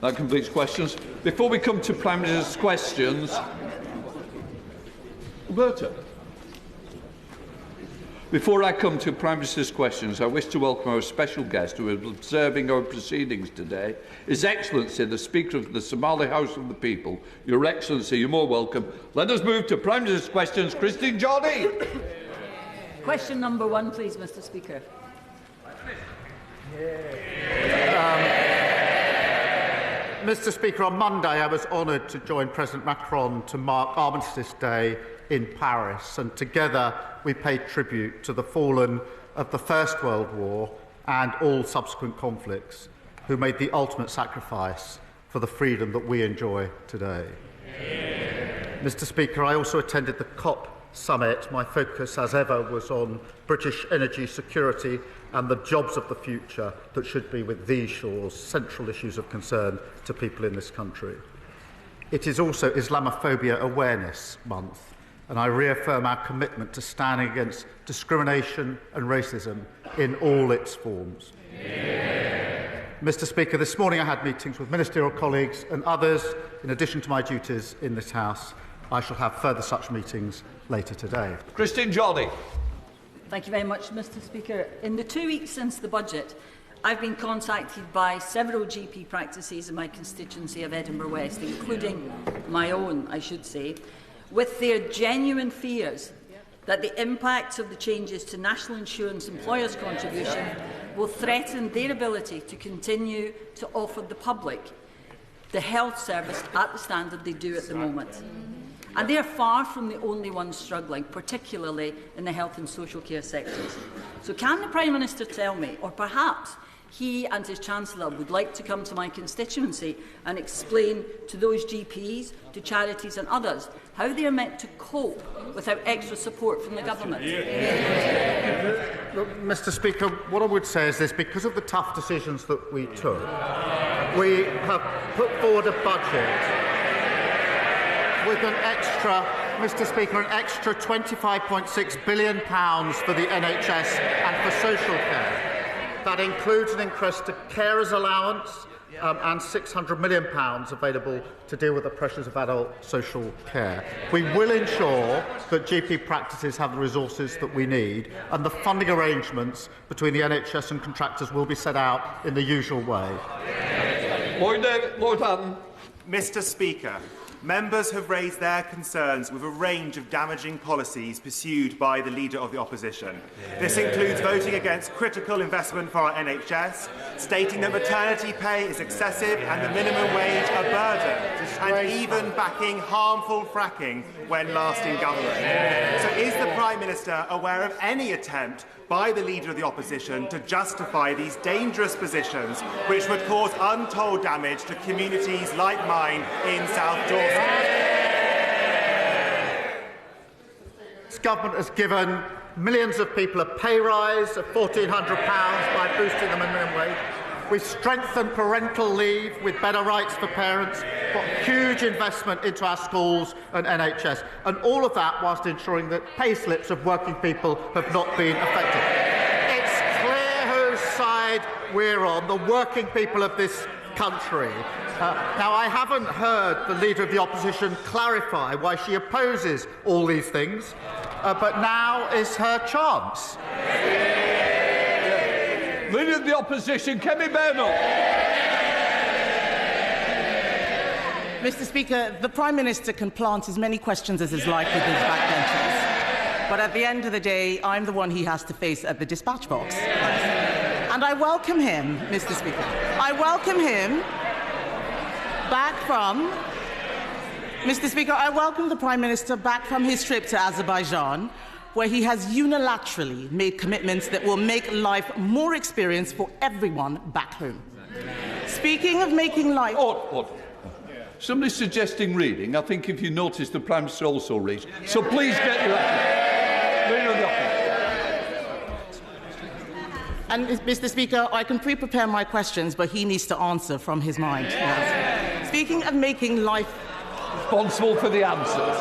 That completes questions. Before we come to Prime Minister's questions, Roberta. Before I come to Prime Minister's questions, I wish to welcome our special guest who is observing our proceedings today, His Excellency, the Speaker of the Somali House of the People. Your Excellency, you're more welcome. Let us move to Prime Minister's questions. Christine Jardine. Question number 1, please, Mr. Speaker. Mr. Speaker, on Monday I was honoured to join President Macron to mark Armistice Day in Paris, and together we paid tribute to the fallen of the First World War and all subsequent conflicts who made the ultimate sacrifice for the freedom that we enjoy today. Mr. Speaker, I also attended the COP summit. My focus, as ever, was on British energy security and the jobs of the future that should be with these shores, central issues of concern to people in this country. It is also Islamophobia Awareness Month, and I reaffirm our commitment to standing against discrimination and racism in all its forms. Mr. Speaker, this morning I had meetings with ministerial colleagues and others, in addition to my duties in this House. I shall have further such meetings later today. Christine Jardine. Thank you very much, Mr. Speaker. In the 2 weeks since the budget, I've been contacted by several GP practices in my constituency of Edinburgh West, including my own, I should say, with their genuine fears that the impacts of the changes to National Insurance Employers' contribution will threaten their ability to continue to offer the public the health service at the standard they do at the moment. And they are far from the only ones struggling, particularly in the health and social care sectors. So can the Prime Minister tell me, or perhaps he and his Chancellor would like to come to my constituency and explain to those GPs, to charities and others, how they are meant to cope without extra support from the government? Look, Mr. Speaker, what I would say is this: because of the tough decisions that we took, we have put forward a budget with an extra, Mr. Speaker, an extra £25.6 billion for the NHS and for social care. That includes an increase to carers' allowance and £600 million available to deal with the pressures of adult social care. We will ensure that GP practices have the resources that we need, and the funding arrangements between the NHS and contractors will be set out in the usual way. Lloyd Hatton. Mr. Speaker, members have raised their concerns with a range of damaging policies pursued by the Leader of the Opposition. This includes voting against critical investment for our NHS, stating that maternity pay is excessive and the minimum wage a burden, and even backing harmful fracking when last in government. So is the Prime Minister aware of any attempt by the Leader of the Opposition to justify these dangerous positions which would cause untold damage to communities like mine in South Dorset? This government has given millions of people a pay rise of £1,400 by boosting the minimum wage. We've strengthened parental leave with better rights for parents, got huge investment into our schools and NHS, and all of that whilst ensuring that pay slips of working people have not been affected. It's clear whose side we're on, the working people of this country. Now, I haven't heard the Leader of the Opposition clarify why she opposes all these things, but now is her chance. Leader of the Opposition, Kemi Badenoch. Mr. Speaker, the Prime Minister can plant as many questions as is like with his backbenchers, but at the end of the day, I'm the one he has to face at the dispatch box. And I welcome him, Mr. Speaker. I welcome him back from... Mr. Speaker, I welcome the Prime Minister back from his trip to Azerbaijan, where he has unilaterally made commitments that will make life more experienced for everyone back home. Speaking of making life... Somebody's suggesting reading. I think if you notice, the Prime Minister also reads. So please get your... And, Mr. Speaker, I can pre-prepare my questions, but he needs to answer from his mind. Yes. Speaking of making life... Responsible for the answers.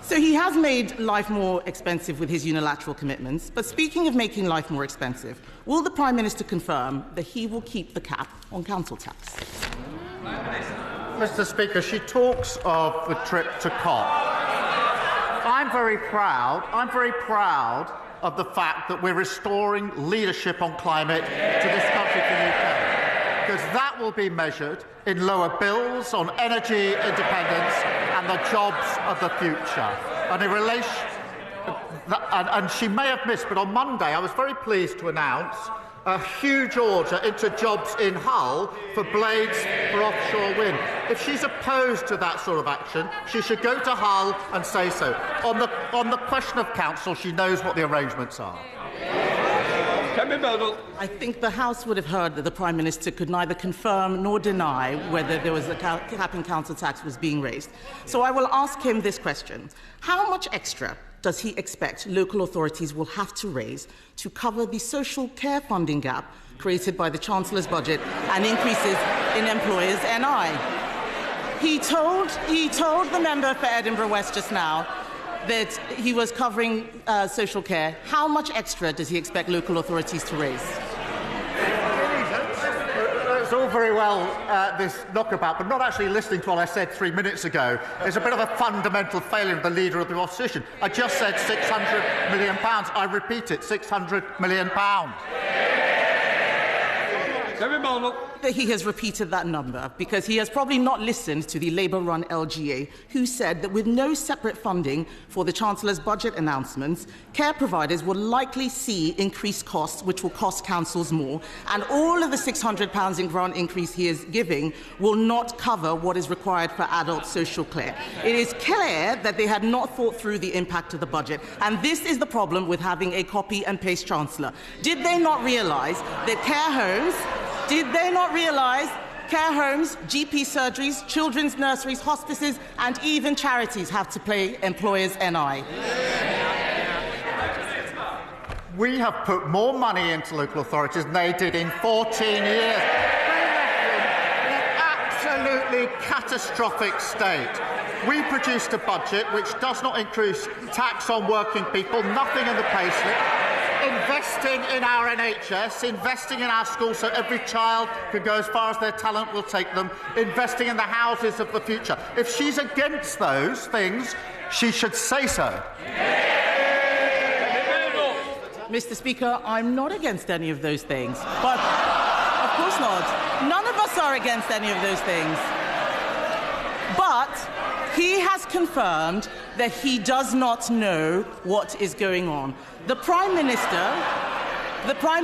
So he has made life more expensive with his unilateral commitments. But speaking of making life more expensive, will the Prime Minister confirm that he will keep the cap on council tax? Mr. Speaker, she talks of the trip to COP. I'm very proud of the fact that we're restoring leadership on climate to this country, to the UK, because that will be measured in lower bills on energy independence and the jobs of the future. And in relation, and she may have missed, but on Monday I was very pleased to announce a huge order into jobs in Hull for blades for offshore wind. If she's opposed to that sort of action, she should go to Hull and say so. On the question of council, she knows what the arrangements are. I think the House would have heard that the Prime Minister could neither confirm nor deny whether there was a cap in council tax was being raised. So I will ask him this question. How much extra does he expect local authorities will have to raise to cover the social care funding gap created by the Chancellor's budget and increases in employers' NI? He told the member for Edinburgh West just now that he was covering social care. How much extra does he expect local authorities to raise? It's all very well, this knockabout, but not actually listening to what I said 3 minutes ago. It's a bit of a fundamental failure of the Leader of the Opposition. I just said £600 million. I repeat it, £600 million. That he has repeated that number because he has probably not listened to the Labour-run LGA, who said that with no separate funding for the Chancellor's budget announcements, care providers will likely see increased costs, which will cost councils more, and all of the £600 in grant increase he is giving will not cover what is required for adult social care. It is clear that they had not thought through the impact of the budget, and this is the problem with having a copy-and-paste Chancellor. Did they not realise that care homes GP surgeries, children's nurseries, hospices and even charities have to pay employers' NI? We have put more money into local authorities than they did in 14 years. They left them in an absolutely catastrophic state. We produced a budget which does not increase tax on working people, nothing in the payslip, investing in our NHS, investing in our schools so every child can go as far as their talent will take them, investing in the houses of the future. If she's against those things, she should say so. Mr. Speaker, I'm not against any of those things. But, of course not. None of us are against any of those things. But he has confirmed that he does not know what is going on. The Prime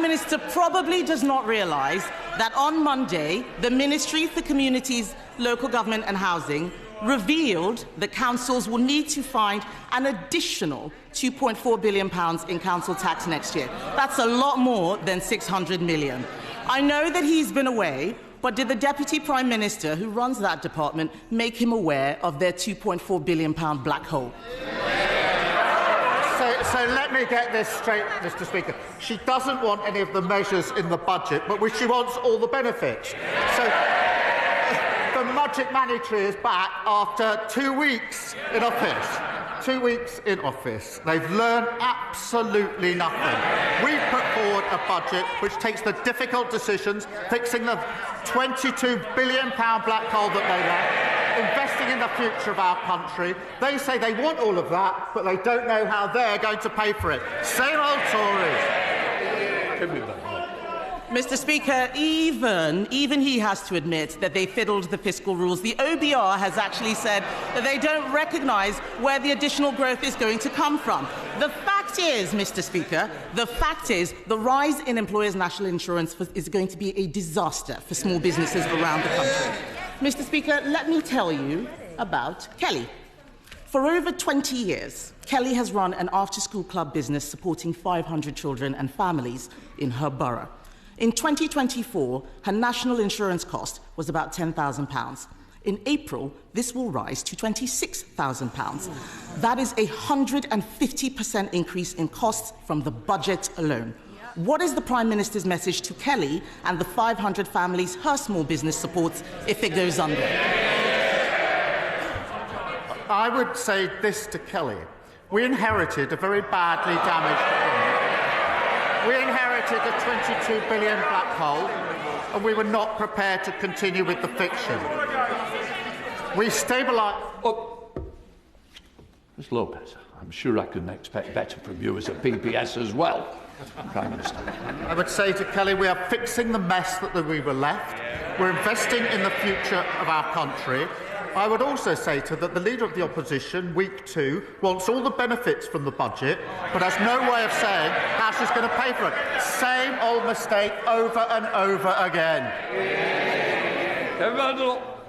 Minister probably does not realise that on Monday, the Ministry for Communities, Local Government and Housing revealed that councils will need to find an additional £2.4 billion in council tax next year. That's a lot more than £600 million. I know that he's been away, but did the Deputy Prime Minister, who runs that department, make him aware of their £2.4 billion black hole? So let me get this straight, Mr. Speaker. She doesn't want any of the measures in the budget, but she wants all the benefits. So the Magic Money Tree is back after 2 weeks in office. 2 weeks in office. They've learned absolutely nothing. We've put forward a budget which takes the difficult decisions, fixing the £22 billion black hole that they left, investing in the future of our country. They say they want all of that, but they don't know how they're going to pay for it. Same old Tories. Mr. Speaker, even he has to admit that they fiddled the fiscal rules. The OBR has actually said that they don't recognise where the additional growth is going to come from. The fact is, Mr. Speaker, the rise in employers' national insurance is going to be a disaster for small businesses around the country. Mr. Speaker, let me tell you about Kelly. For over 20 years, Kelly has run an after-school club business supporting 500 children and families in her borough. In 2024, her national insurance cost was about £10,000. In April, this will rise to £26,000. That is a 150% increase in costs from the budget alone. What is the Prime Minister's message to Kelly and the 500 families her small business supports if it goes under? I would say this to Kelly. We inherited a very badly damaged economy. We inherited a £22 billion black hole, and we were not prepared to continue with the fiction. We stabilised... Oh, Ms Lopez, I'm sure I can expect better from you as a PPS as well, Prime Minister. I would say to Kelly, we are fixing the mess that we were left. We're investing in the future of our country. I would also say to her that the Leader of the Opposition, week 2, wants all the benefits from the budget, but has no way of saying how she's going to pay for it. Same old mistake over and over again.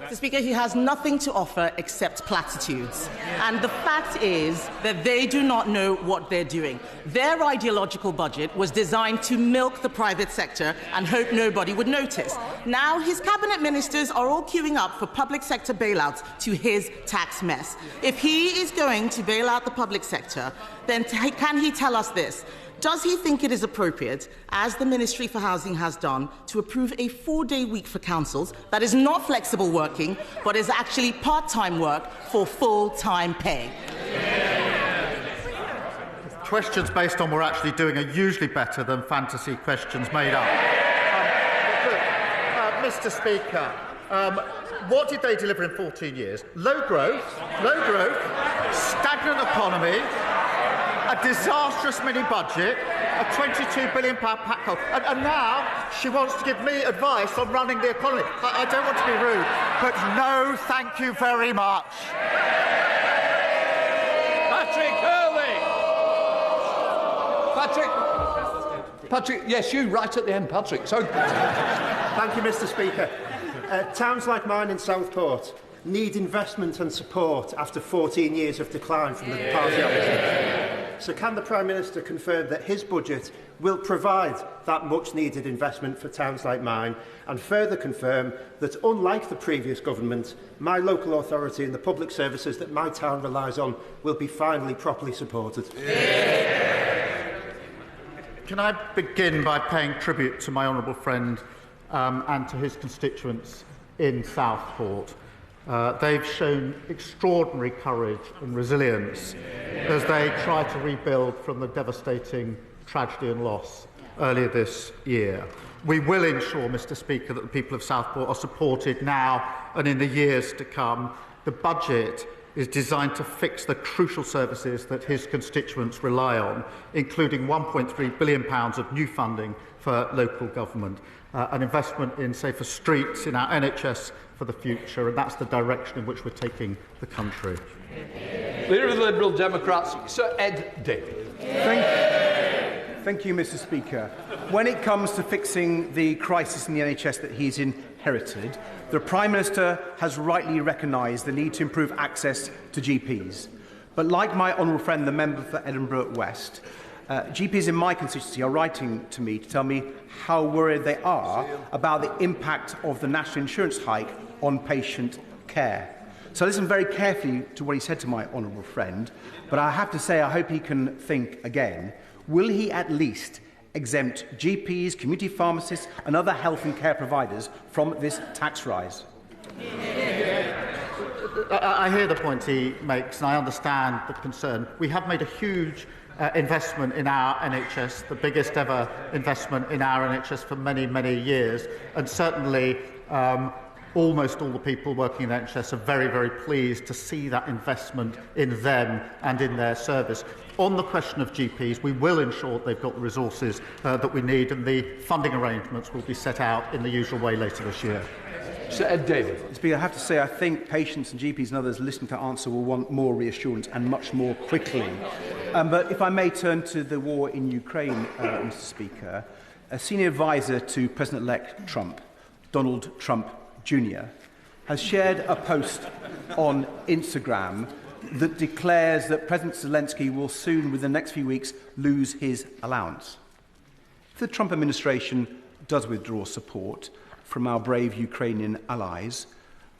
Mr. Speaker, he has nothing to offer except platitudes. And the fact is that they do not know what they're doing. Their ideological budget was designed to milk the private sector and hope nobody would notice. Now his cabinet ministers are all queuing up for public sector bailouts to his tax mess. If he is going to bail out the public sector, then can he tell us this? Does he think it is appropriate, as the Ministry for Housing has done, to approve a 4-day week for councils that is not flexible working, but is actually part-time work for full-time pay? Questions based on what we're actually doing are usually better than fantasy questions made up. Mr. Speaker, what did they deliver in 14 years? Low growth, stagnant economy, a disastrous mini-budget, a £22 billion pack hole. And now she wants to give me advice on running the economy. I don't want to be rude, but no, thank you very much. Patrick, yes, you, right at the end, Patrick. So, thank you, Mr. Speaker. Towns like mine in Southport need investment and support after 14 years of decline from the party opposition. So can the Prime Minister confirm that his budget will provide that much-needed investment for towns like mine, and further confirm that, unlike the previous government, my local authority and the public services that my town relies on will be finally properly supported? Can I begin by paying tribute to my honourable friend and to his constituents in Southport? They've shown extraordinary courage and resilience as they try to rebuild from the devastating tragedy and loss earlier this year. We will ensure, Mr. Speaker, that the people of Southport are supported now and in the years to come. The budget is designed to fix the crucial services that his constituents rely on, including £1.3 billion of new funding for local government, an investment in safer streets, in our NHS for the future, and that's the direction in which we're taking the country. Leader of the Liberal Democrats, Sir Ed David. Thank you, Mr. Speaker. When it comes to fixing the crisis in the NHS that he's inherited, the Prime Minister has rightly recognised the need to improve access to GPs. But like my honourable friend, the member for Edinburgh West, GPs in my constituency are writing to me to tell me how worried they are about the impact of the national insurance hike on patient care. So listen very carefully to what he said to my honourable friend, but I have to say I hope he can think again. Will he at least exempt GPs, community pharmacists and other health and care providers from this tax rise? I hear the point he makes and I understand the concern. We have made a huge investment in our NHS, the biggest ever investment in our NHS for many, many years, and certainly almost all the people working in the NHS are very, very pleased to see that investment in them and in their service. On the question of GPs, we will ensure they've got the resources that we need, and the funding arrangements will be set out in the usual way later this year. Sir Ed David. Speaker, I have to say I think patients and GPs and others listening to answer will want more reassurance and much more quickly. But if I may turn to the war in Ukraine, Mr. Speaker, a senior advisor to President-elect Trump, Donald Trump Jr., has shared a post on Instagram that declares that President Zelensky will soon, within the next few weeks, lose his allowance. If the Trump administration does withdraw support from our brave Ukrainian allies,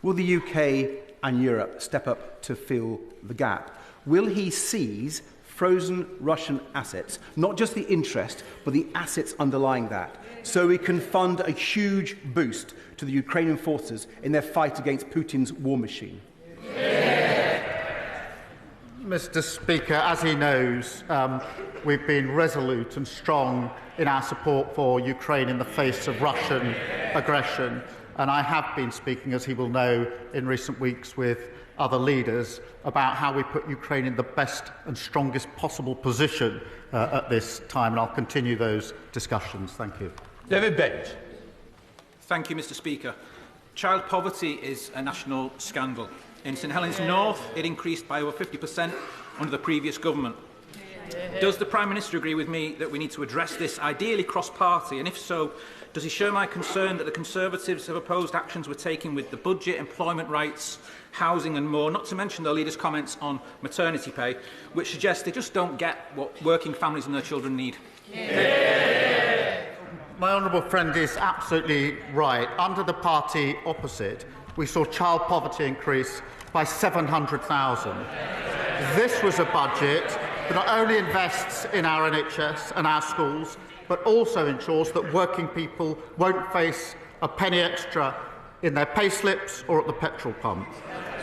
will the UK and Europe step up to fill the gap? Will he seize frozen Russian assets, not just the interest, but the assets underlying that, so we can fund a huge boost to the Ukrainian forces in their fight against Putin's war machine? Mr. Speaker, as he knows, we've been resolute and strong in our support for Ukraine in the face of Russian aggression, and I have been speaking, as he will know, in recent weeks with other leaders about how we put Ukraine in the best and strongest possible position at this time, and I'll continue those discussions. Thank you. David Bent. Thank you, Mr. Speaker. Child poverty is a national scandal. In St Helens North, it increased by over 50% under the previous government. Does the Prime Minister agree with me that we need to address this, ideally cross-party, and if so, does he share my concern that the Conservatives have opposed actions we're taking with the budget, employment rights, housing and more, not to mention their leaders' comments on maternity pay, which suggest they just don't get what working families and their children need? My honourable friend is absolutely right. Under the party opposite, we saw child poverty increase by 700,000. This was a budget that not only invests in our NHS and our schools, but also ensures that working people won't face a penny extra in their pay slips or at the petrol pump.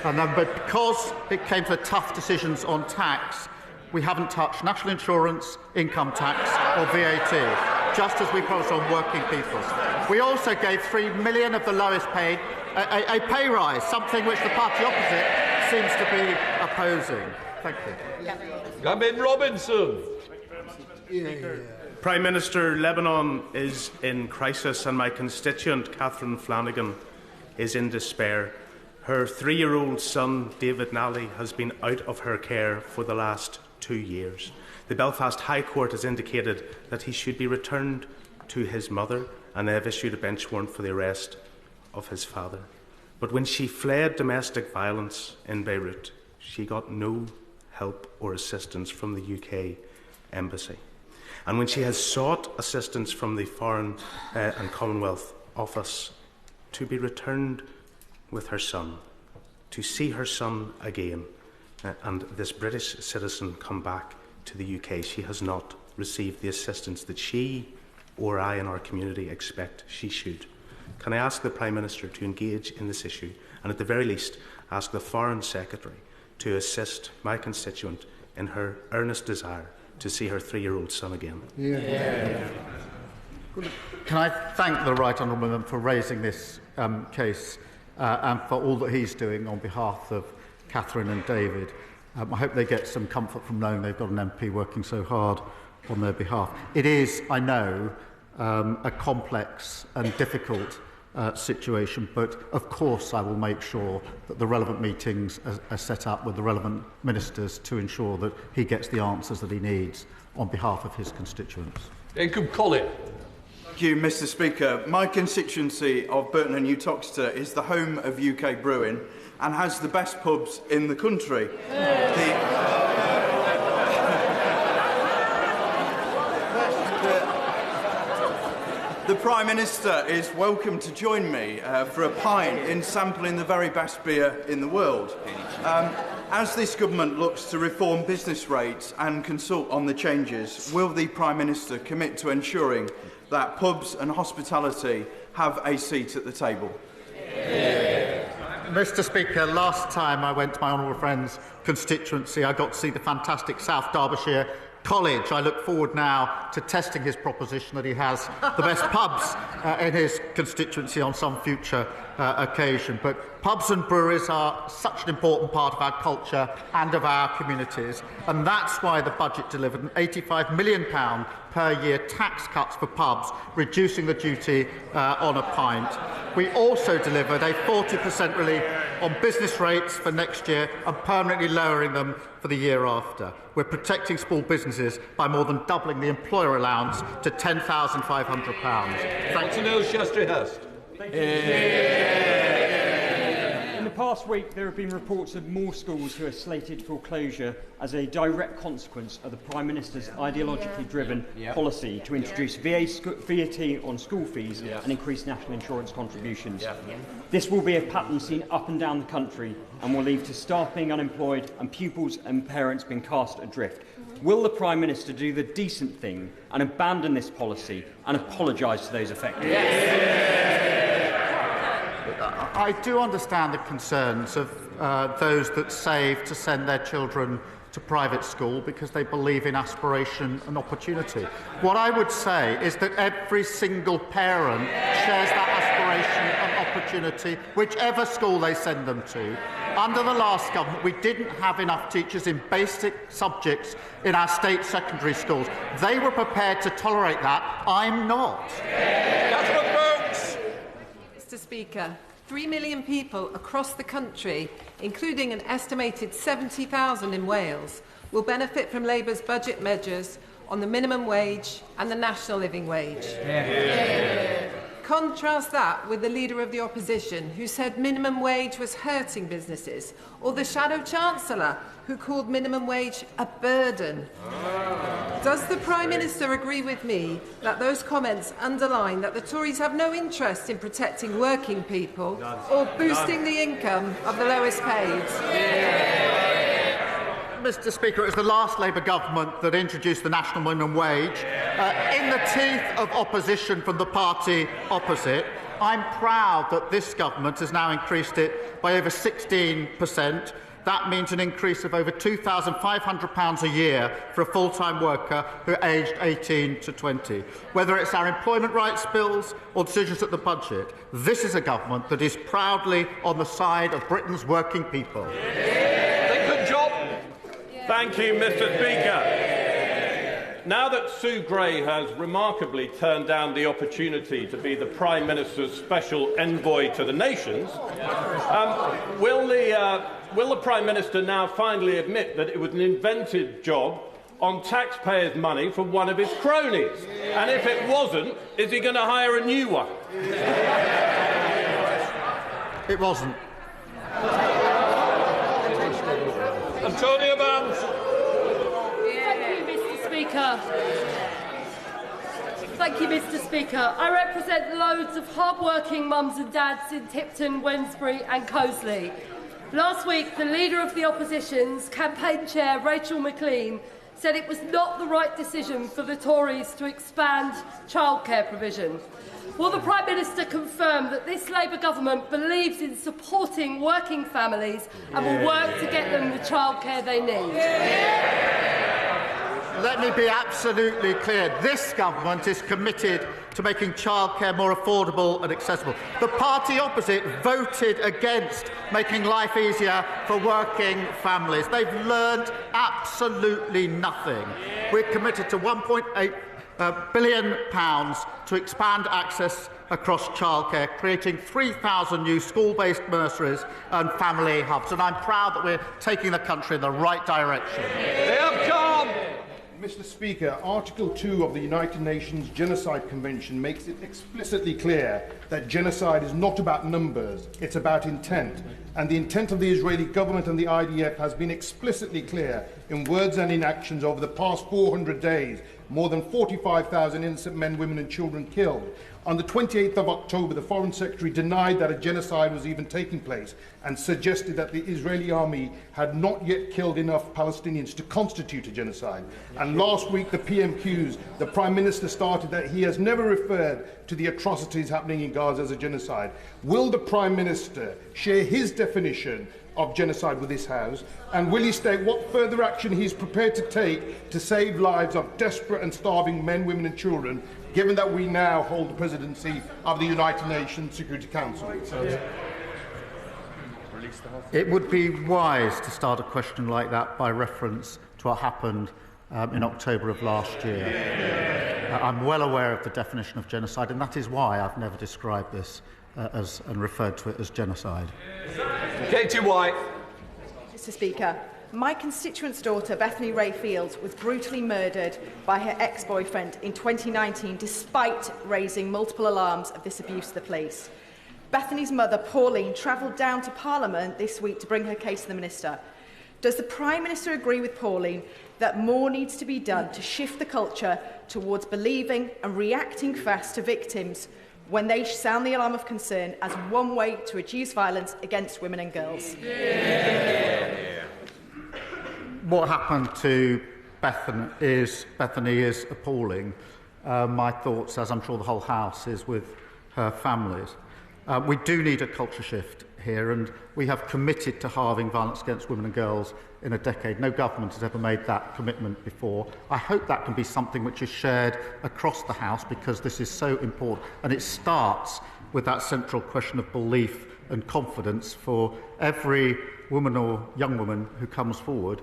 But because it came to the tough decisions on tax, we haven't touched national insurance, income tax or VAT, just as we promised on working people. We also gave 3 million of the lowest paid a pay rise, something which the party opposite seems to be opposing. Thank you. Gavin Robinson. Prime Minister, Lebanon is in crisis and my constituent Catherine Flanagan is in despair. Her 3-year-old son, David Nally, has been out of her care for the last 2 years. The Belfast High Court has indicated that he should be returned to his mother, and they have issued a bench warrant for the arrest of his father. But when she fled domestic violence in Beirut, she got no help or assistance from the UK Embassy. And when she has sought assistance from the Foreign and Commonwealth Office to be returned with her son, to see her son again, and this British citizen come back to the UK, she has not received the assistance that she or I in our community expect she should. Can I ask the Prime Minister to engage in this issue and at the very least ask the Foreign Secretary to assist my constituent in her earnest desire to see her 3-year-old son again? Can I thank the Right Honourable Member for raising this case and for all that he's doing on behalf of Catherine and David. I hope they get some comfort from knowing they've got an MP working so hard on their behalf. It is, I know, a complex and difficult situation, but of course I will make sure that the relevant meetings are set up with the relevant ministers to ensure that he gets the answers that he needs on behalf of his constituents. Jacob Collett. Thank you, Mr. Speaker. My constituency of Burton and Uttoxeter is the home of UK brewing and has the best pubs in the country. The Prime Minister is welcome to join me for a pint in sampling the very best beer in the world. As this government looks to reform business rates and consult on the changes, will the Prime Minister commit to ensuring that pubs and hospitality have a seat at the table? Mr. Speaker, last time I went to my honourable friend's constituency, I got to see the fantastic South Derbyshire College. I look forward now to testing his proposition that he has the best pubs in his constituency on some future occasion. But pubs and breweries are such an important part of our culture and of our communities, and that's why the budget delivered an £85 million per year tax cuts for pubs, reducing the duty on a pint. We also delivered a 40% relief on business rates for next year and permanently lowering them for the year after. We're protecting small businesses by more than doubling the employer allowance to £10,500. Thanks to Neil Shastrey-Hurst. In the past week, there have been reports of more schools who are slated for closure as a direct consequence of the Prime Minister's ideologically driven policy to introduce VAT on school fees and increase national insurance contributions. This will be a pattern seen up and down the country and will lead to staff being unemployed and pupils and parents being cast adrift. Will the Prime Minister do the decent thing and abandon this policy and apologise to those affected? I do understand the concerns of those that save to send their children to private school because they believe in aspiration and opportunity. What I would say is that every single parent shares that aspiration and opportunity, whichever school they send them to. Under the last government, we didn't have enough teachers in basic subjects in our state secondary schools. They were prepared to tolerate that. I'm not. Mr. Speaker, 3 million people across the country, including an estimated 70,000 in Wales, will benefit from Labour's budget measures on the minimum wage and the national living wage. Contrast that with the Leader of the Opposition, who said minimum wage was hurting businesses, or the Shadow Chancellor, who called minimum wage a burden. Does the Prime Minister agree with me that those comments underline that the Tories have no interest in protecting working people or boosting the income of the lowest paid? Mr. Speaker, it was the last Labour government that introduced the national minimum wage. In the teeth of opposition from the party opposite, I'm proud that this government has now increased it by over 16%. That means an increase of over £2,500 a year for a full-time worker who are aged 18 to 20. Whether it's our employment rights bills or decisions at the budget, this is a government that is proudly on the side of Britain's working people. Good job. Thank you, Mr. Speaker. Now that Sue Gray has remarkably turned down the opportunity to be the Prime Minister's special envoy to the nations, will the Prime Minister now finally admit that it was an invented job on taxpayers' money from one of his cronies? And if it wasn't, is he going to hire a new one? It wasn't. Antonia Barnes. Thank you, Mr. Speaker. I represent loads of hard-working mums and dads in Tipton, Wednesbury and Coseley. Last week, the Leader of the Opposition's campaign chair, Rachel McLean, said it was not the right decision for the Tories to expand childcare provision. Will the Prime Minister confirm that this Labour government believes in supporting working families and will work to get them the childcare they need? Let me be absolutely clear. This government is committed to making childcare more affordable and accessible. The party opposite voted against making life easier for working families. They've learned absolutely nothing. We're committed to £1.8 billion to expand access across childcare, creating 3,000 new school-based nurseries and family hubs. And I'm proud that we're taking the country in the right direction. They have come! Mr. Speaker, Article 2 of the United Nations Genocide Convention makes it explicitly clear that genocide is not about numbers, it's about intent. And the intent of the Israeli government and the IDF has been explicitly clear in words and in actions over the past 400 days. More than 45,000 innocent men, women and children killed. On the 28th of October, the Foreign Secretary denied that a genocide was even taking place and suggested that the Israeli army had not yet killed enough Palestinians to constitute a genocide. And last week, the PMQs, the Prime Minister started that he has never referred to the atrocities happening in Gaza as a genocide. Will the Prime Minister share his definition of genocide with this House, and will he state what further action he is prepared to take to save lives of desperate and starving men, women and children, given that we now hold the presidency of the United Nations Security Council? It would be wise to start a question like that by reference to what happened in October of last year. I'm well aware of the definition of genocide, and that is why I've never described this and referred to it as genocide. Katie White. Mr. Speaker, my constituent's daughter, Bethany Ray Fields, was brutally murdered by her ex-boyfriend in 2019, despite raising multiple alarms of this abuse to the police. Bethany's mother, Pauline, travelled down to Parliament this week to bring her case to the Minister. Does the Prime Minister agree with Pauline that more needs to be done to shift the culture towards believing and reacting fast to victims when they sound the alarm of concern as one way to reduce violence against women and girls? What happened to Bethany is appalling. My thoughts, as I'm sure the whole House, is with her families. We do need a culture shift here, and we have committed to halving violence against women and girls in a decade. No government has ever made that commitment before. I hope that can be something which is shared across the House, because this is so important, and it starts with that central question of belief and confidence. For every woman or young woman who comes forward,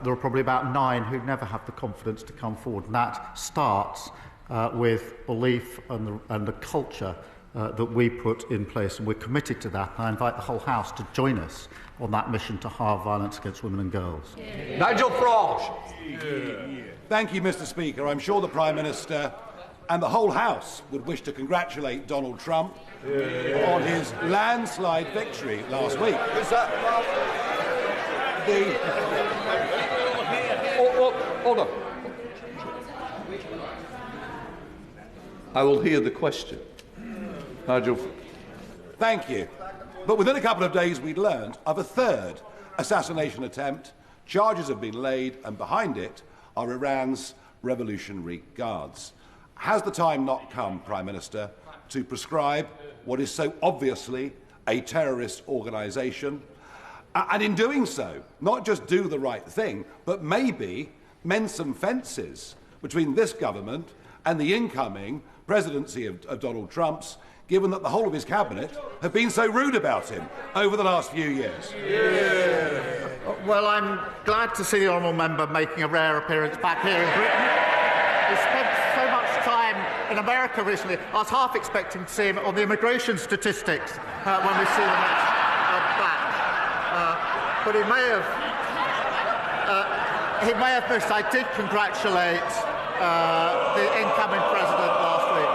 there are probably about 9 who never have the confidence to come forward, and that starts with belief and the culture that we put in place, and we're committed to that. And I invite the whole House to join us on that mission to halve violence against women and girls. Yeah. Nigel Farage. Thank you, Mr. Speaker. I'm sure the Prime Minister and the whole House would wish to congratulate Donald Trump on his landslide victory last week. Is that Hold on. I will hear the question. Nigel. Thank you. But within a couple of days, we'd learned of a third assassination attempt. Charges have been laid, and behind it are Iran's Revolutionary Guards. Has the time not come, Prime Minister, to prescribe what is so obviously a terrorist organisation, and in doing so, not just do the right thing, but maybe mend some fences between this government and the incoming presidency of Donald Trump's, given that the whole of his cabinet have been so rude about him over the last few years? Yeah. Well, I'm glad to see the honourable member making a rare appearance back here in Britain. He spent so much time in America recently. I was half expecting to see him on the immigration statistics when we see him back. But he may have missed. I did congratulate the incoming president last week.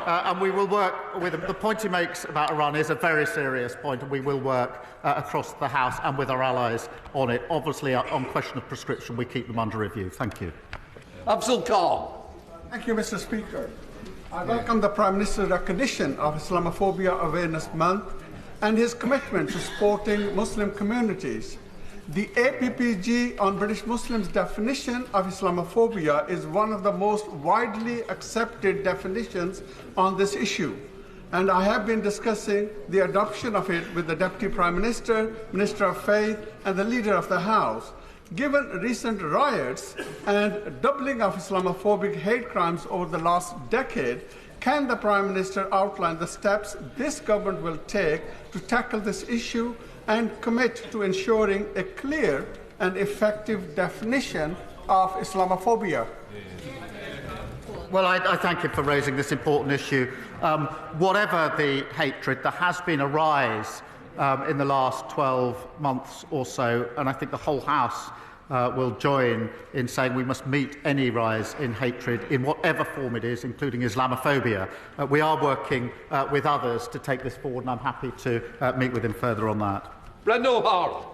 And we will work with him. The point he makes about Iran is a very serious point, and we will work across the House and with our allies on it. Obviously, on question of prescription, we keep them under review. Thank you. Abdul Khan. Thank you, Mr. Speaker. I welcome the Prime Minister's recognition of Islamophobia Awareness Month and his commitment to supporting Muslim communities. The APPG on British Muslims' definition of Islamophobia is one of the most widely accepted definitions on this issue, and I have been discussing the adoption of it with the Deputy Prime Minister, Minister of Faith, and the Leader of the House. Given recent riots and doubling of Islamophobic hate crimes over the last decade, can the Prime Minister outline the steps this government will take to tackle this issue and commit to ensuring a clear and effective definition of Islamophobia? Well, I thank you for raising this important issue. Whatever the hatred, there has been a rise in the last 12 months or so, and I think the whole House will join in saying we must meet any rise in hatred in whatever form it is, including Islamophobia. We are working with others to take this forward, and I'm happy to meet with him further on that. Brendan O'Hara.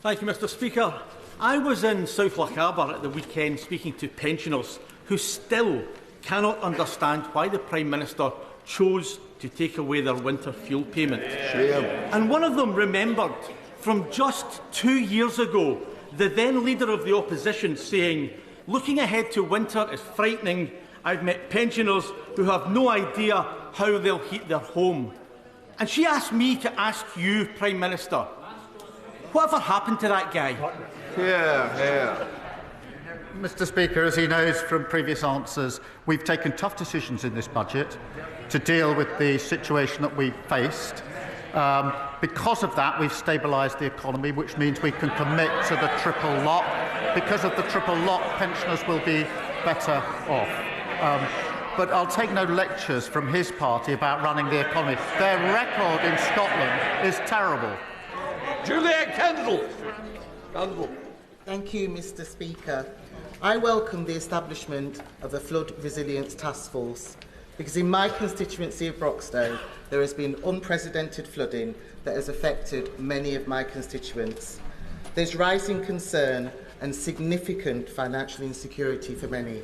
Thank you, Mr. Speaker. I was in South Lochaber at the weekend speaking to pensioners who still cannot understand why the Prime Minister chose to take away their winter fuel payment. Shame. And one of them remembered from just 2 years ago the then Leader of the Opposition saying, "Looking ahead to winter is frightening. I've met pensioners who have no idea how they'll heat their home." And she asked me to ask you, Prime Minister, whatever happened to that guy? Yeah. Mr. Speaker, as he knows from previous answers, we've taken tough decisions in this budget to deal with the situation that we faced. Because of that, we've stabilised the economy, which means we can commit to the triple lock. Because of the triple lock, pensioners will be better off. But I'll take no lectures from his party about running the economy. Their record in Scotland is terrible. Juliet Kendall. Thank you, Mr. Speaker. I welcome the establishment of a flood resilience task force because in my constituency of Broxtowe there has been unprecedented flooding that has affected many of my constituents. There's rising concern and significant financial insecurity for many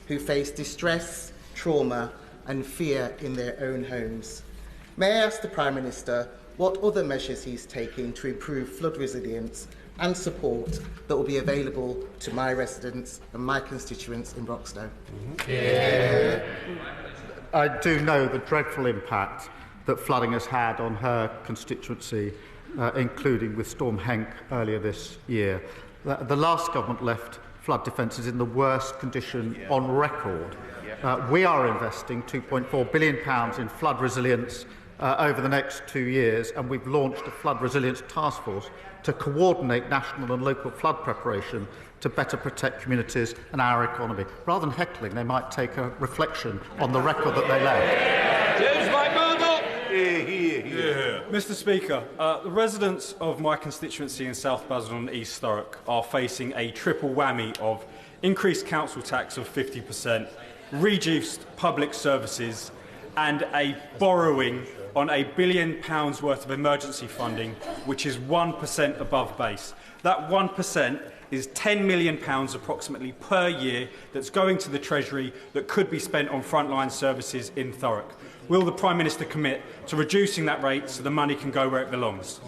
who face distress, trauma and fear in their own homes. May I ask the Prime Minister what other measures he's taking to improve flood resilience and support that will be available to my residents and my constituents in Broxtowe? I do know the dreadful impact that flooding has had on her constituency, including with Storm Henk earlier this year. The last government left flood defences in the worst condition on record. We are investing £2.4 billion in flood resilience over the next 2 years, and we've launched a flood resilience task force to coordinate national and local flood preparation to better protect communities and our economy. Rather than heckling, they might take a reflection on the record that they left. James McMurdo. Mr. Speaker, the residents of my constituency in South Badenoch and East Thurrock are facing a triple whammy of increased council tax of 50%, reduced public services, and a borrowing on £1 billion worth of emergency funding, which is 1% above base. That 1% is £10 million approximately per year that's going to the Treasury that could be spent on frontline services in Thurrock. Will the Prime Minister commit to reducing that rate so the money can go where it belongs?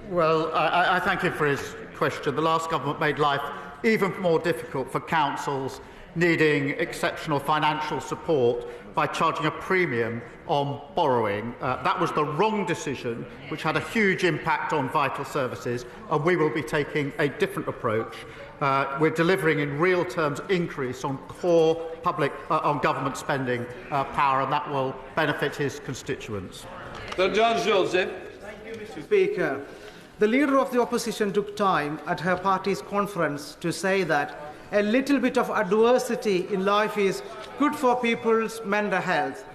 Well, I thank him for his question. The last government made life even more difficult for councils needing exceptional financial support by charging a premium on borrowing. That was the wrong decision, which had a huge impact on vital services, and we will be taking a different approach. We're delivering in real terms increase on core public, on government spending power, and that will benefit his constituents. Sir John Joseph. Thank you, Mr. Speaker. The Leader of the Opposition took time at her party's conference to say that a little bit of adversity in life is good for people's mental health.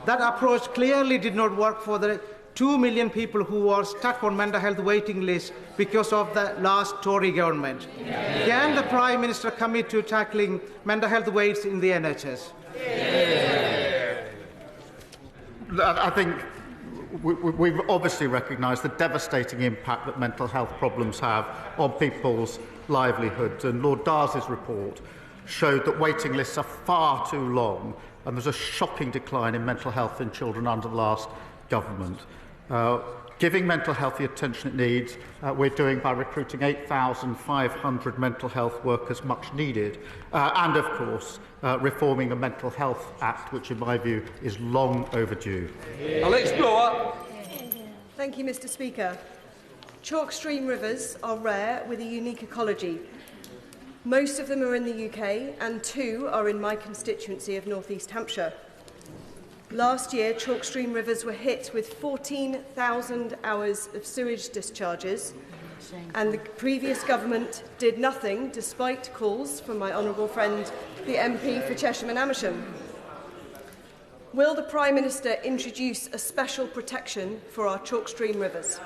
That approach clearly did not work for the 2 million people who are stuck on mental health waiting lists because of the last Tory government. Can the Prime Minister commit to tackling mental health waits in the NHS? I think we've obviously recognised the devastating impact that mental health problems have on people's livelihoods, and Lord Darcy's report showed that waiting lists are far too long, and there's a shocking decline in mental health in children under the last government. Giving mental health the attention it needs, we're doing by recruiting 8,500 mental health workers, much needed, and of course reforming the Mental Health Act, which in my view is long overdue. Alex Blower. Thank you, Mr. Speaker. Chalk stream rivers are rare with a unique ecology. Most of them are in the UK, and 2 are in my constituency of North East Hampshire. Last year, chalk stream rivers were hit with 14,000 hours of sewage discharges, and the previous government did nothing, despite calls from my honourable friend, the MP for Chesham and Amersham. Will the Prime Minister introduce a special protection for our chalk stream rivers?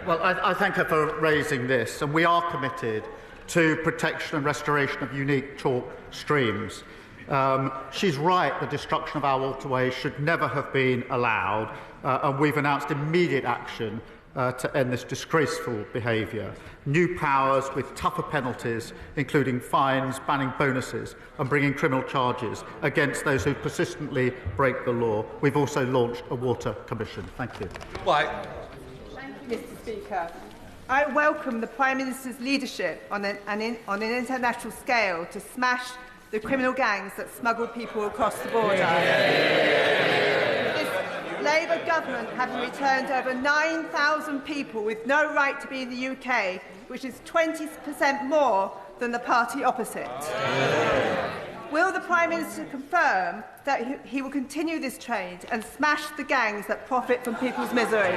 Well, I thank her for raising this, and we are committed to protection and restoration of unique chalk streams. She's right, the destruction of our waterways should never have been allowed, and we've announced immediate action to end this disgraceful behaviour. New powers with tougher penalties, including fines, banning bonuses and bringing criminal charges against those who persistently break the law. We've also launched a water commission. Thank you. White. Thank you, Mr. Speaker. I welcome the Prime Minister's leadership on an international scale to smash the criminal gangs that smuggle people across the border. This Labour government having returned over 9,000 people with no right to be in the UK, which is 20% more than the party opposite. Will the Prime Minister confirm that he will continue this trade and smash the gangs that profit from people's misery?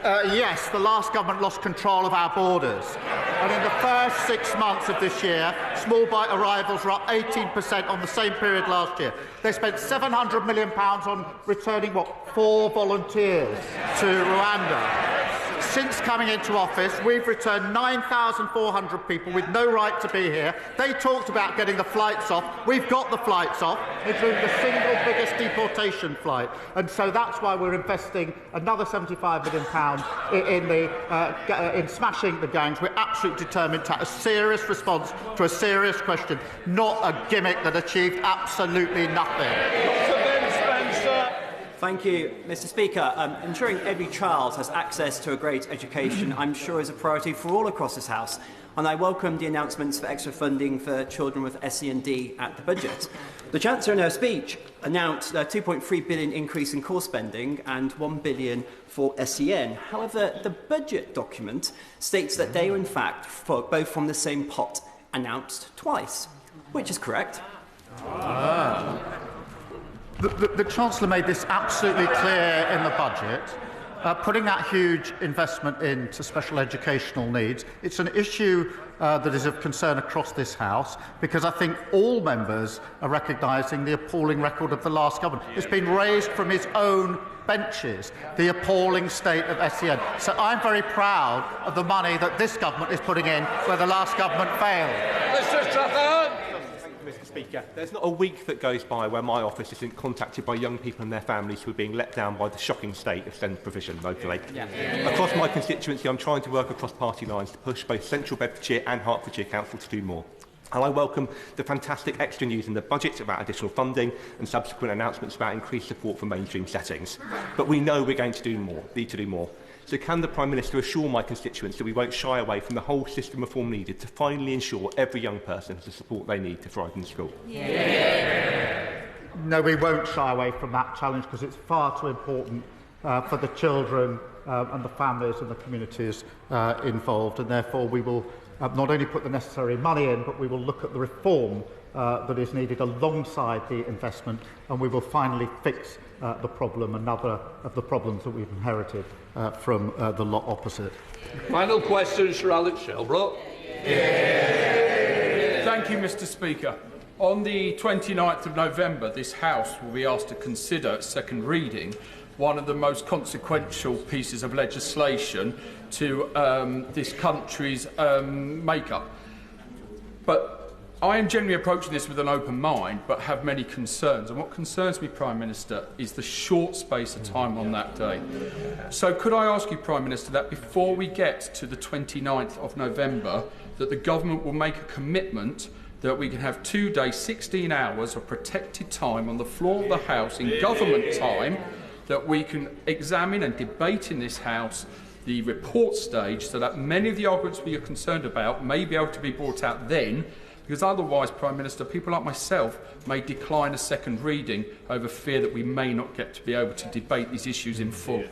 Yes, the last government lost control of our borders. And in the first 6 months of this year, small bite arrivals were up 18% on the same period last year. They spent £700 million on returning, 4 volunteers to Rwanda. Since coming into office, we've returned 9,400 people with no right to be here. They talked about getting the flights off. We've got the flights off, including the single biggest deportation flight. And so that's why we're investing another £75 million in smashing the gangs. We're absolutely determined to have a serious response to a serious question, not a gimmick that achieved absolutely nothing. Thank you, Mr Speaker. Ensuring every child has access to a great education, I'm sure, is a priority for all across this House, and I welcome the announcements for extra funding for children with SEND at the budget. The Chancellor, in her speech, announced a £2.3 billion increase in core spending and £1 billion for SEN. However, the budget document states that they are, in fact, both from the same pot, announced twice. Which is correct? The Chancellor made this absolutely clear in the budget. Putting that huge investment into special educational needs, it's an issue that is of concern across this House, because I think all members are recognising the appalling record of the last government. It's been raised from his own benches, the appalling state of SEN. So I'm very proud of the money that this government is putting in where the last government failed. Mr. Stratton! Mr Speaker, there's not a week that goes by where my office isn't contacted by young people and their families who are being let down by the shocking state of SEND provision locally. Across my constituency, I'm trying to work across party lines to push both Central Bedfordshire and Hertfordshire Council to do more. And I welcome the fantastic extra news in the budget about additional funding and subsequent announcements about increased support for mainstream settings. But we know we're going to do more, need to do more. So can the Prime Minister assure my constituents that we won't shy away from the whole system reform needed to finally ensure every young person has the support they need to thrive in school? No, we won't shy away from that challenge, because it's far too important for the children and the families and the communities involved, and therefore we will not only put the necessary money in, but we will look at the reform that is needed alongside the investment, and we will finally fix the problem, another of the problems that we've inherited from the lot opposite. Final question, Sir Alex Shelbrooke. Thank you, Mr Speaker. On the 29th of November, this House will be asked to consider at second reading one of the most consequential pieces of legislation to this country's make-up. But I am generally approaching this with an open mind, but have many concerns. And what concerns me, Prime Minister, is the short space of time on that day. So could I ask you, Prime Minister, that before we get to the 29th of November, that the government will make a commitment that we can have 2 days, 16 hours of protected time on the floor of the House in government time, that we can examine and debate in this House the report stage, so that many of the arguments we are concerned about may be able to be brought out then, because otherwise, Prime Minister, people like myself may decline a second reading over fear that we may not get to be able to debate these issues in full.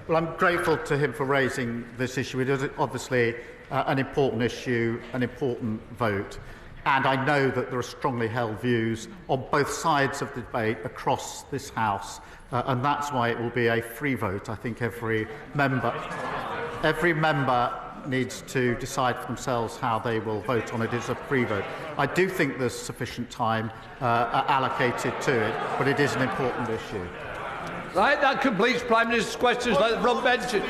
Well, I'm grateful to him for raising this issue. It is obviously an important issue, an important vote. And I know that there are strongly held views on both sides of the debate across this House, and that's why it will be a free vote. I think every member needs to decide for themselves how they will vote on it. It's a free vote. I do think there's sufficient time allocated to it, but it is an important issue. Right, that completes Prime Minister's questions by the front benches.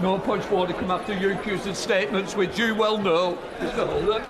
No points forward to come after your accused statements, which you well know. Mr. Holder.